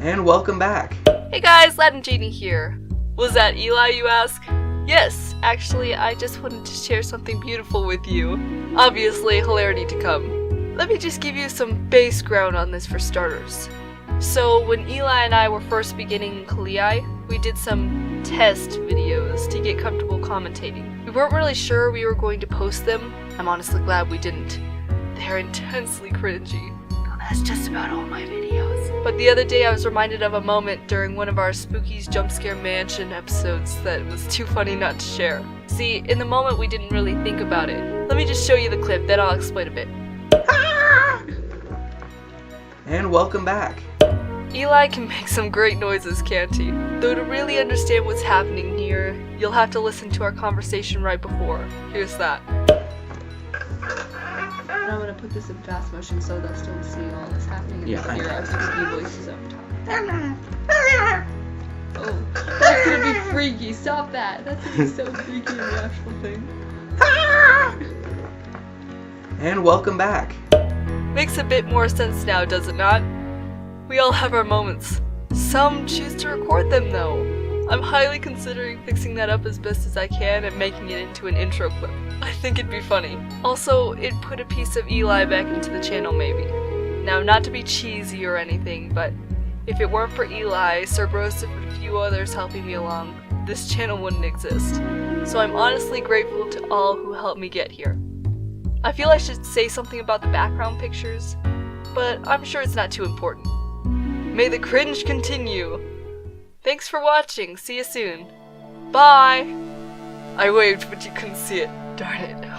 And welcome back. Hey guys, Laden Genie here. Was that Eli, you ask? Yes, actually, I just wanted to share something beautiful with you. Obviously, hilarity to come. Let me just give you some background on this for starters. So, when Eli and I were first beginning Kalei, we did some test videos to get comfortable commentating. We weren't really sure we were going to post them. I'm honestly glad we didn't. They're intensely cringy. That's just about all my videos. But the other day I was reminded of a moment during one of our Spooky's Jump Scare Mansion episodes that was too funny not to share. See, in the moment we didn't really think about it. Let me just show you the clip, then I'll explain a bit. And welcome back. Eli can make some great noises, can't he? Though to really understand what's happening here, you'll have to listen to our conversation right before. Here's that. I'm gonna put this in fast motion so they'll still see all this happening. Yeah, I hear know. our squeaky voices up top. Oh, that's gonna be freaky. Stop that. That's gonna be so freaky and irrational thing. And welcome back. Makes a bit more sense now, does it not? We all have our moments. Some choose to record them though. I'm highly considering fixing that up as best as I can and making it into an intro clip. I think it'd be funny. Also, it'd put a piece of Eli back into the channel maybe. Now, not to be cheesy or anything, but if it weren't for Eli, Sir Broseph and a few others helping me along, this channel wouldn't exist. So I'm honestly grateful to all who helped me get here. I feel I should say something about the background pictures, but I'm sure it's not too important. May the cringe continue! Thanks for watching, see you soon. Bye! I waved, but you couldn't see it. Darn it.